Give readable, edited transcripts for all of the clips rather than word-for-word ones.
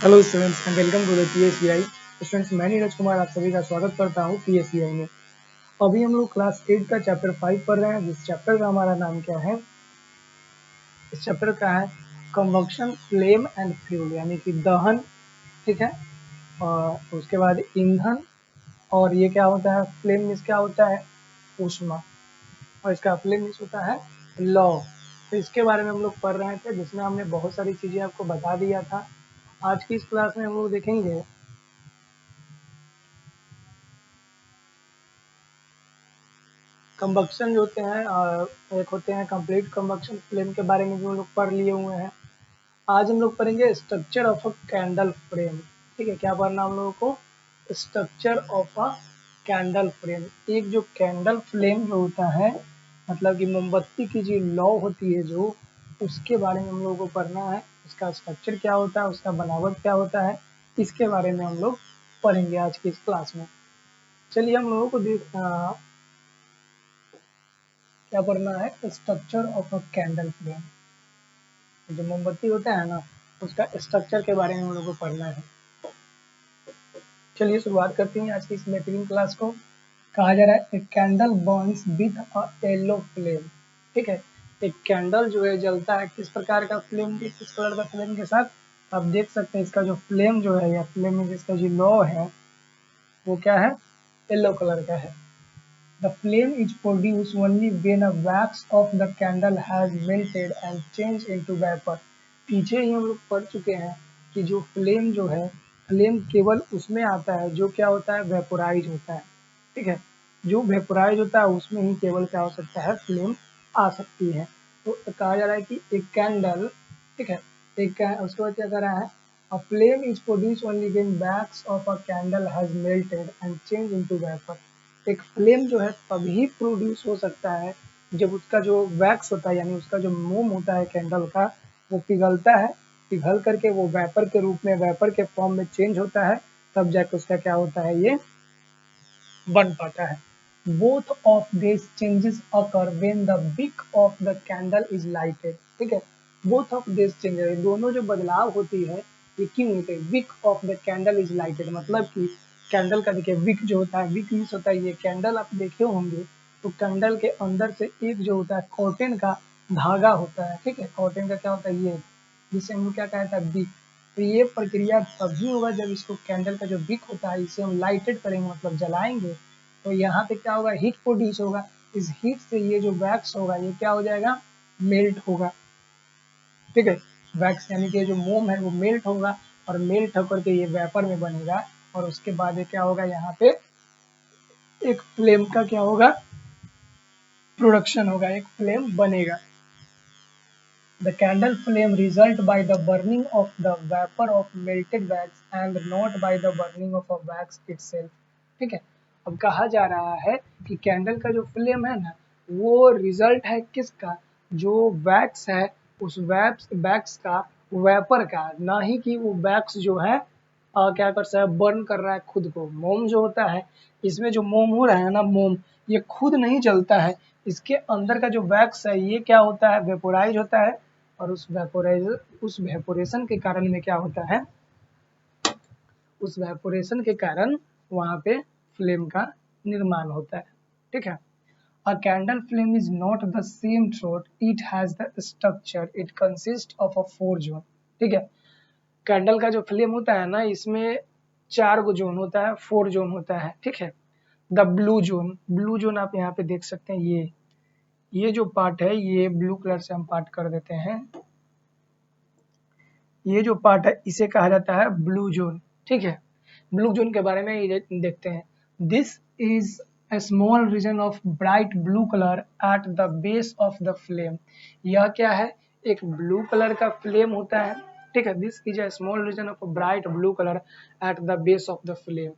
Hello students and welcome to the PSBI. Students, मैं नीरज कुमार आप सभी का स्वागत करता हूं पीएसबीआई में। अभी हम लोग क्लास 8 का चैप्टर 5 पढ़ रहे हैं, जिस चैप्टर का हमारा नाम क्या है, इस चैप्टर का है कंबक्शन, फ्लेम एंड फ्यूल, यानी कि दहन। ठीक है, और उसके बाद ईंधन, और ये क्या होता है, फ्लेम मीन्स क्या होता है, ऊष्मा, और इसका फ्लेम मीन्स होता है लौ। तो इसके बारे में हम लोग पढ़ रहे थे, जिसमें हमने बहुत सारी चीजें आपको बता दिया था। आज की इस क्लास में हम लोग देखेंगे कंबक्शन जो होते हैं, एक होते हैं कंप्लीट कंबक्शन फ्लेम के बारे में भी हम लोग पढ़ लिए हुए हैं। आज हम लोग पढ़ेंगे structure of a candle frame. ठीक है, क्या पढ़ना हम लोगों को, structure of a candle frame. एक जो कैंडल फ्लेम जो होता है, मतलब कि मोमबत्ती की जो लौ होती है जो, उसके बारे में हम लोगों को पढ़ना है। उसका स्ट्रक्चर क्या होता है, उसका बनावट क्या होता है, इसके बारे में हम लोग पढ़ेंगे आज की इस क्लास में। चलिए हम लोगों को क्या पढ़ना है, structure of a candle flame. जो मोमबत्ती होता है ना, उसका स्ट्रक्चर के बारे में हम लोग को पढ़ना है। चलिए शुरुआत करते हैं आज की इस बेहतरीन क्लास को। कहा जा रहा है एक candle Burns with a yellow flame. ठीक है, एक कैंडल जो है जलता है किस प्रकार का फ्लेम के, किस कलर का फ्लेम के साथ। आप देख सकते हैं इसका जो फ्लेम जो है, या फ्लेम में जिसका जो लौ है, वो क्या है, येलो कलर का है। The flame is produced only when a wax of the candle has melted and changed into vapor। पीछे ही हम लोग पढ़ चुके हैं कि जो फ्लेम जो है, फ्लेम केवल उसमें आता है जो क्या होता है, वेपोराइज होता है। ठीक है, जो वेपोराइज होता है उसमें ही केवल क्या हो सकता है, फ्लेम आ सकती है। तो कहा जा रहा है कि एक कैंडल, ठीक है, उसके बाद क्या कर रहा है, a flame is produced only when wax of a candle has melted and changed into vapor। एक फ्लेम जो है तभी प्रोड्यूस हो सकता है जब उसका जो वैक्स होता है, यानी उसका जो मोम होता है कैंडल का, वो पिघलता है, पिघल करके वो वेपर के रूप में, वेपर के फॉर्म में चेंज होता है, तब जाके उसका क्या होता है, ये बन पाता है। Both of this changes occur when the wick of the candle is lighted. ठीक है, बोथ ऑफ दिस चेंजेस, दोनों जो बदलाव होती है, ये क्यों होते हैं, wick of the candle is lighted, मतलब कि कैंडल का देखिए विक जो होता है, विक मीन्स होता है, ये कैंडल आप देखे होंगे तो कैंडल के अंदर से एक जो होता है कॉटन का धागा होता है। ठीक है, कॉटन का क्या होता है, ये जिसे हम लोग क्या कहता है, विक। तो ये प्रक्रिया तभी होगा जब इसको कैंडल का जो विक होता है, इसे हम लाइटेड करेंगे, मतलब जलाएंगे, तो यहाँ पे क्या होगा, हीट प्रोड्यूस होगा। इस हीट से ये जो वैक्स होगा, ये क्या हो जाएगा, मेल्ट होगा। ठीक है, वैक्स यानी कि जो मोम है वो मेल्ट होगा, और मेल्ट होकर के ये वेपर में बनेगा, और उसके बाद ये क्या होगा, यहाँ पे एक फ्लेम का क्या होगा, प्रोडक्शन होगा, एक फ्लेम बनेगा। The candle flame result by the burning of the vapor of melted wax and not by the burning of a wax itself। ठीक है, अब कहा जा रहा है कि कैंडल का जो फ्लेम है ना, वो रिजल्ट है किसका, जो वैक्स है, उस वैक्स का, वेपर का, ना ही कि वो वैक्स जो है क्या कर रहा है, बर्न कर रहा है खुद को। मोम जो होता है, इसमें जो मोम हो रहा है ना, मोम ये खुद नहीं जलता है, इसके अंदर का जो वैक्स है ये क्या होता है, वेपोराइज होता है, और उस वेपोरेशन के कारण में क्या होता है, उस वेपोरेशन के कारण वहां पे फ्लेम का निर्माण होता है। ठीक है, अ candle flame is not the same throat, it has the structure, it consist of a 4 zone. ठीक है, कैंडल का जो फ्लेम होता है ना, इसमें 4 गो जोन होता है, 4 जोन होता है। ठीक है, the blue zone, blue zone आप यहाँ पे देख सकते हैं, ये जो पार्ट है, ये ब्लू कलर से हम पार्ट कर देते हैं, ये जो पार्ट है इसे कहा जाता है ब्लू जोन। ठीक है, ब्लू जोन के बारे में ये देखते हैं। This is a small region of bright blue color at the base of the flame। यह क्या है, एक ब्लू कलर का फ्लेम होता है। ठीक है, this is a small region of bright blue color at the base of the flame।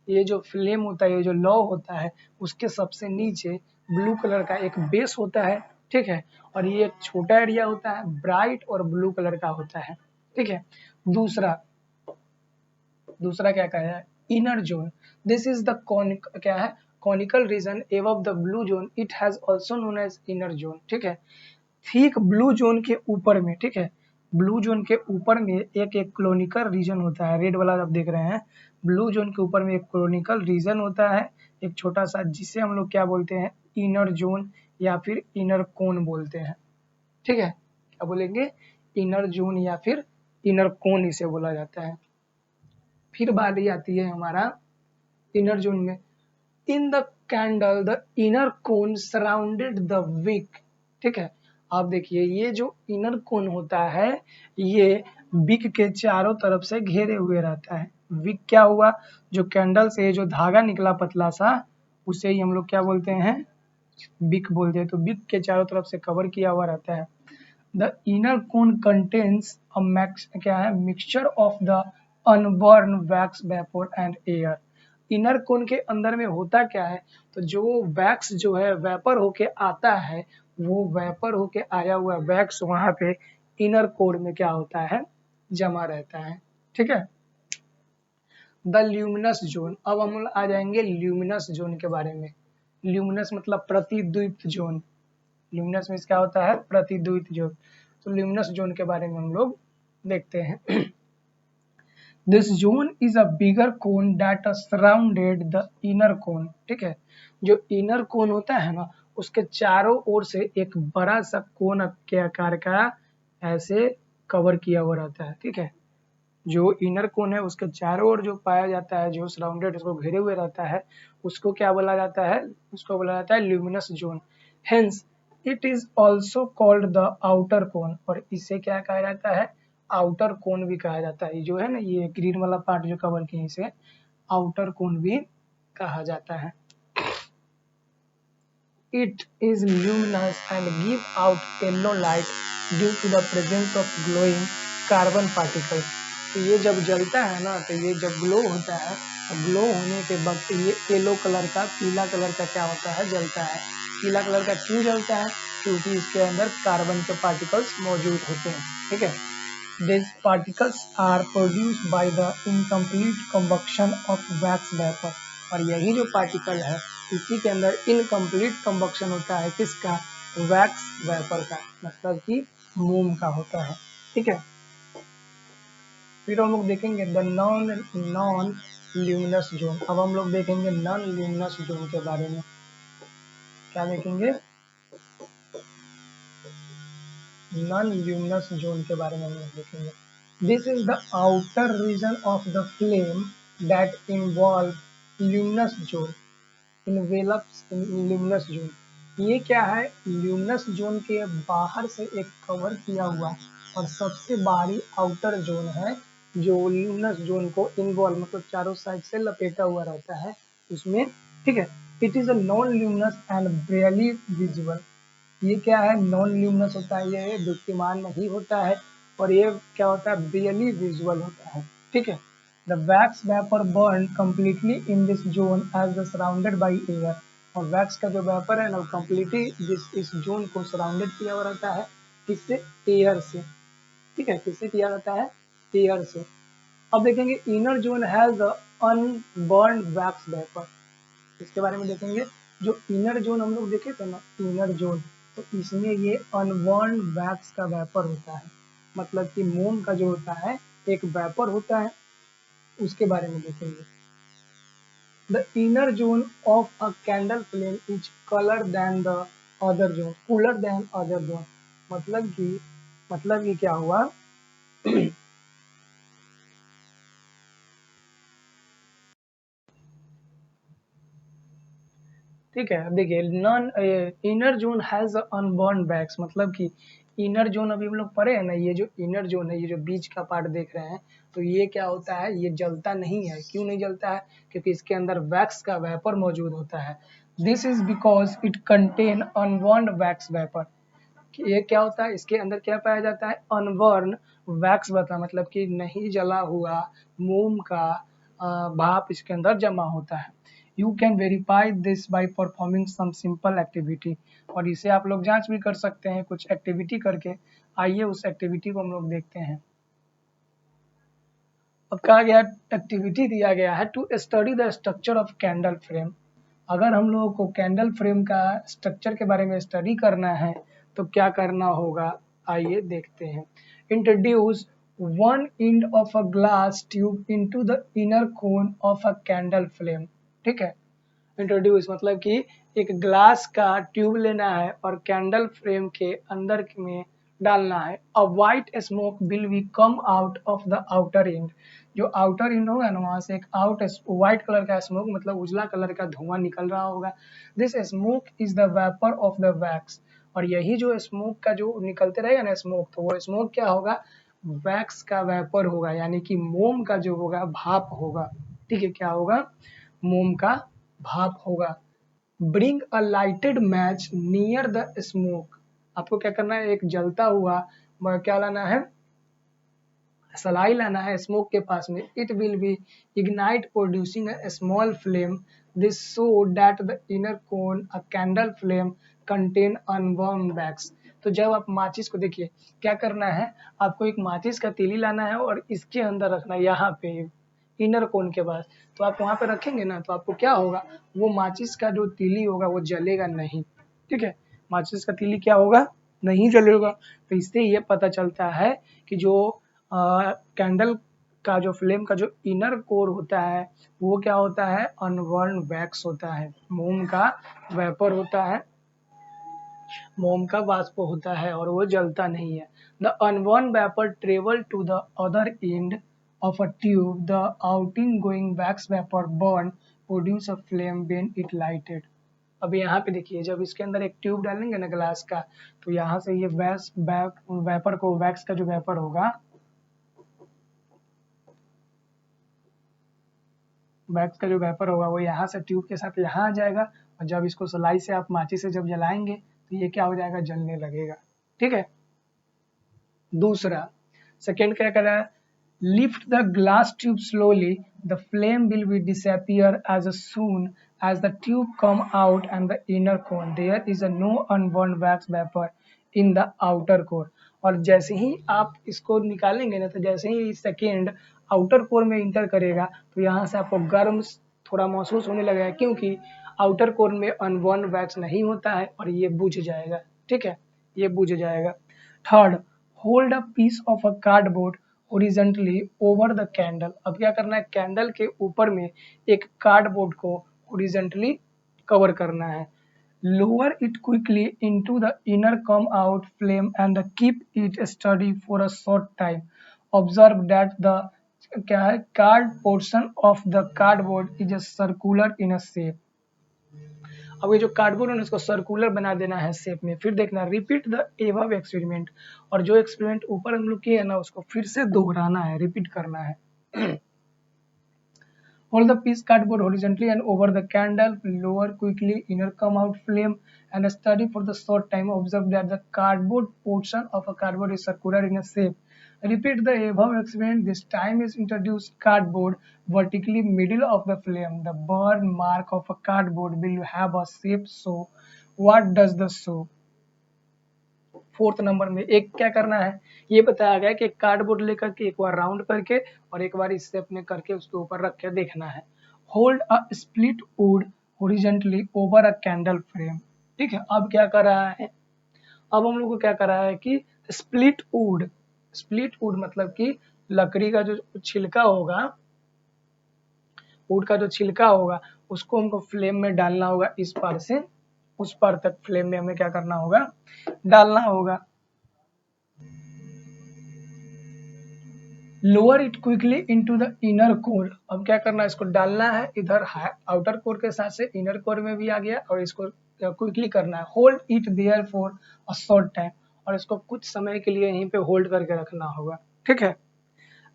ये जो फ्लेम होता है, ये जो लौ होता है, उसके सबसे नीचे ब्लू कलर का एक बेस होता है। ठीक है, और ये एक छोटा एरिया होता है, ब्राइट और ब्लू कलर का होता है। ठीक है, दूसरा दूसरा क्या कहा है, inner zone. This is the क्या है, conical region above the blue zone, it has also known as inner zone. ठीक है, ठीक ब्लू जोन के ऊपर में, ठीक है, ब्लू जोन के ऊपर में एक क्लोनिकल रीजन होता है, रेड वाला आप देख रहे हैं, ब्लू जोन के ऊपर में एक क्लोनिकल रीजन होता है, एक छोटा सा, जिसे हम लोग क्या बोलते हैं, इनर जोन या फिर इनर कोन बोलते हैं। ठीक है, क्या बोलेंगे, इनर जोन या फिर इनर कोन इसे बोला जाता है। फिर बारी आती है हमारा इनर जोन में। In the candle the inner cone surrounded the wick. ठीक है, आप देखिए ये जो इनर कोन होता है ये विक के चारों तरफ से घेरे हुए रहता है। विक क्या हुआ, जो कैंडल से जो धागा निकला पतला सा, उसे ही हम लोग क्या बोलते हैं, विक बोलते हैं। तो विक के चारों तरफ से कवर किया हुआ रहता है। The inner cone contains a क्या है, mixture of the unburnt wax vapour and air. Inner cone के अंदर में होता क्या है, तो जो वैक्स जो है वेपर होके आता है, वो वेपर होके आया हुआ वैक्स वहां पे इनर कोर में क्या होता है, जमा रहता है। ठीक है, द ल्यूमिनस जोन। अब हम लोग आ जाएंगे ल्यूमिनस जोन के बारे में। ल्यूमिनस मतलब प्रतिद्वीप जोन, ल्यूमिनस में क्या होता है, प्रतिद्वीप जोन। तो ल्यूमिनस जोन के बारे में हम लोग देखते हैं। This zone is a bigger cone that surrounded the inner cone. ठीक है, जो इनर कोन होता है ना, उसके चारों ओर से एक बड़ा सा कोन के आकार का ऐसे कवर किया हुआ रहता है। ठीक है, जो इनर कोन है उसके चारों ओर जो पाया जाता है, जो सराउंडेड उसको घेरे हुए रहता है, उसको क्या बोला जाता है, उसको बोला जाता है luminous zone. Hence it is also called the outer cone. और इसे क्या कहा जाता है, आउटर कोन भी कहा जाता है। जो है ना ये ग्रीन वाला पार्ट जो कवर किए, इसे आउटर कोन भी कहा जाता है। It is luminous and give out yellow light due to the presence of glowing carbon particles। तो ये जब जलता है ना, तो ये जब ग्लो होता है, तो ग्लो होने के वक्त ये येलो कलर का, पीला कलर का क्या होता है, जलता है। पीला कलर का क्यों जलता है, क्योंकि इसके अंदर कार्बन के पार्टिकल्स मौजूद होते हैं। ठीक है, these particles are produced by the incomplete combustion of wax vapor। और यही जो पार्टिकल है, इसी के अंदर इनकम्प्लीट कंबक्शन होता है, किसका, वैक्स वेपर का, मतलब कि मोम का होता है। ठीक है, फिर हम लोग देखेंगे द नॉन ल्यूमिनस जोन। अब हम लोग देखेंगे नॉन ल्यूमिनस जोन के बारे में। क्या देखेंगे, नॉन ल्यूमिनस जोन के बारे में हम लोग देखेंगे। This is the outer region of the flame that involve luminous zone, envelops in luminous zone. ये क्या है, ल्यूमिनस जोन के बाहर से एक कवर किया हुआ और सबसे बाहरी आउटर जोन है, जो ल्यूमिनस जोन को इन्वॉल्व मतलब चारों साइड से लपेटा हुआ रहता है उसमें। ठीक है, it is a non luminous and barely visible. ये क्या है, नॉन ल्यूमिनस होता है, ये दीप्तिमान नहीं होता है, और ये क्या होता है, ब्रेयरली विजुअल होता है। ठीक है, the wax vapour burn completely in this zone as surrounded by air. और वैक्स का जो वेपर है ना, कंप्लीटली इस जोन को सराउंडेड किया हुआ रहता है, किससे, एयर से। ठीक है, किससे किया जाता है, एयर से। अब देखेंगे inner zone has the unburnt wax vapour. इसके बारे में देखेंगे। जो इनर जोन हम लोग देखे थे ना, इनर जोन, तो इसमें ये अनबर्न वैक्स का वेपर होता है, मतलब कि मोम का जो होता है एक वेपर होता है, उसके बारे में देखेंगे। The inner zone of a candle flame is colour than the other zone, cooler than other zone. मतलब कि क्या हुआ, ठीक है, अब देखिए non inner zone has unburnt wax, मतलब कि इनर जोन अभी हम लोग पढ़े हैं ना, ये जो इनर जोन है, ये जो बीच का पार्ट देख रहे हैं, तो ये क्या होता है, ये जलता नहीं है। क्यों नहीं जलता है, क्योंकि इसके अंदर वैक्स का वेपर मौजूद होता है। This is because it contain unburn wax vapour. ये क्या होता है, इसके अंदर क्या पाया जाता है, अनबर्न वैक्स वेपर, मतलब कि नहीं जला हुआ मोम का भाप इसके अंदर जमा होता है। You can verify this by performing some simple activity. और इसे आप लोग जांच भी कर सकते हैं कुछ एक्टिविटी करके। आइए उस एक्टिविटी को हम लोग देखते हैं। अब कहा गया, एक्टिविटी दिया गया है to study the structure of candle flame. अगर हम लोगों को कैंडल फ्रेम का स्ट्रक्चर के बारे में स्टडी करना है तो क्या करना होगा, आइए देखते हैं। Introduce one end of a glass tube into the inner cone of a candle flame. ठीक है, इंट्रोड्यूस मतलब कि एक ग्लास का ट्यूब लेना है और कैंडल फ्लेम के अंदर में डालना है। अ white smoke will be come out of the outer and, जो आउटर एंड होगा ना वहां से एक व्हाइट कलर का स्मोक मतलब उजला कलर का धुआं निकल रहा होगा। This smoke is the vapour of the wax, और यही जो स्मोक का जो निकलते रहेगा ना स्मोक, तो वो स्मोक क्या होगा, वैक्स का वेपर होगा, यानी कि मोम का जो होगा भाप होगा। ठीक है, क्या होगा, मोम का भाप होगा। Bring a lighted match near the smoke, आपको क्या करना है, एक जलता हुआ क्या लाना है, सलाई लाना है स्मोक के पास में। It will be ignite producing a small flame, this so that the inner cone a candle flame contain unburn wax. तो जब आप माचिस को देखिए क्या करना है, आपको एक माचिस का तीली लाना है और इसके अंदर रखना है, यहाँ पे इनर कोन के पास। तो आप वहां पे रखेंगे ना तो आपको क्या होगा, वो माचिस का जो तीली होगा वो जलेगा नहीं। ठीक है, माचिस का तीली क्या होगा, नहीं जलेगा। तो इससे ये पता चलता है कि जो कैंडल का जो फ्लेम का जो इनर कोर होता है वो क्या होता है, अनबर्न वैक्स होता है, मोम का वेपर होता है, मोम का वाष्प होता है और वो जलता नहीं है। The unburnt vapour travel to the other end of a tube, the outing going wax vapor burn produce a flame when it lighted। अब यहाँ पे देखिए जब इसके अंदर एक ट्यूब डालेंगे ना ग्लास का, तो यहाँ से ये वेपर को, वैक्स का जो वेपर होगा, वैक्स का जो वेपर होगा वो यहाँ से ट्यूब के साथ यहाँ आ जाएगा, और जब इसको सलाई से आप माचिस से जब जलाएंगे तो ये क्या हो जाएगा, जलने लगेगा। ठीक है, दूसरा सेकेंड क्या कर रहा है, lift the glass tube slowly, the flame will be disappear as soon as the tube come out and the inner core, there is a no unburned wax vapor in the outer core। और जैसे ही आप इसको निकालेंगे ना, तो जैसे ही second outer core में inter करेगा तो यहाँ से आपको गर्म थोड़ा महसूस होने लगेगा, क्योंकि आउटर कोर में अनबर्न वैक्स नहीं होता है और ये बुझ जाएगा। ठीक है, ये बुझ जाएगा। Third, hold a piece of a cardboard horizontally over the candle. अब क्या करना है, कैंडल के ऊपर में एक कार्डबोर्ड को हॉरिजॉन्टली कवर करना है। Lower it quickly into the inner come out flame and keep it study for a short time. Observe that the क्या है, card portion of the cardboard is circular in a shape. अब ये जो cardboard है उसको circular बना देना है शेप में। फिर देखना, रिपीट द एबव एक्सपेरिमेंट, और जो एक्सपेरिमेंट ऊपर हम लोग किए हैं ना उसको फिर से दोहराना है, रिपीट करना है। Hold the piece cardboard horizontally and over the candle, lower quickly inner come out flame and study for the short time. Observe that the cardboard portion of a cardboard is circular in a shape. Repeat the above experiment. This time is introduced cardboard vertically middle of the flame. The burn mark of a cardboard will have a shape. So what does the show? Fourth number में एक क्या करना है, ये बताया गया कि एक कार्डबोर्ड लेकर के एक बार राउंड करके और एक बार इस शेप में करके उसके ऊपर रख के देखना है। Hold a split would horizontally over a candle frame. ठीक है, अब क्या कर रहा है, अब हम लोग को क्या कर रहा है कि स्प्लिट वुड, स्प्लिट वुड मतलब कि लकड़ी का जो छिलका होगा, वुड का जो छिलका होगा उसको हमको फ्लेम में डालना होगा, इस पार से उस पार तक फ्लेम में हमें क्या करना होगा, डालना होगा। Lower it quickly into the inner core. अब क्या करना है, इसको डालना है इधर आउटर कोर के साथ से इनर कोर में भी आ गया, और इसको क्विकली करना है। Hold it there for a short time, और इसको कुछ समय के लिए यहीं पे होल्ड करके रखना होगा। ठीक है,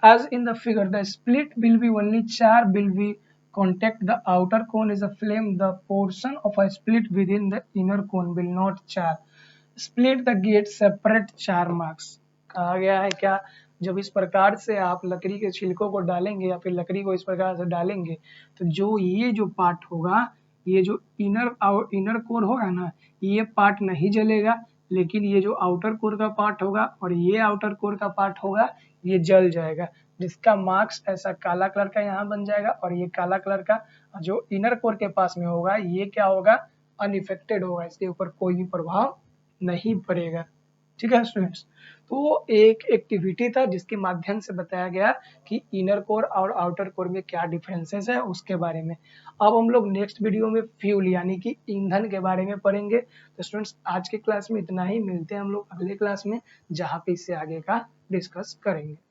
as in the figure the split will be only char will be contact the outer cone is a flame, the portion of a split within the inner cone will not char। split the gate separate char marks। कहा गया है क्या, जब इस प्रकार से आप लकड़ी के छिलकों को डालेंगे या फिर लकड़ी को इस प्रकार से डालेंगे तो जो ये जो पार्ट होगा, ये जो इनर कोर होगा ना, ये पार्ट नहीं जलेगा, लेकिन ये जो आउटर कोर का पार्ट होगा और ये आउटर कोर का पार्ट होगा ये जल जाएगा, जिसका मार्क्स ऐसा काला कलर का यहाँ बन जाएगा, और ये काला कलर का जो इनर कोर के पास में होगा ये क्या होगा, अनइफेक्टेड होगा, इसके ऊपर कोई भी प्रभाव नहीं पड़ेगा। ठीक है स्टूडेंट्स, तो एक एक्टिविटी था जिसके माध्यम से बताया गया कि इनर कोर और आउटर कोर में क्या डिफरेंसेस है उसके बारे में। अब हम लोग नेक्स्ट वीडियो में फ्यूल यानी कि ईंधन के बारे में पढ़ेंगे। तो स्टूडेंट्स आज के क्लास में इतना ही, मिलते हैं हम लोग अगले क्लास में जहाँ पे इससे आगे का डिस्कस करेंगे।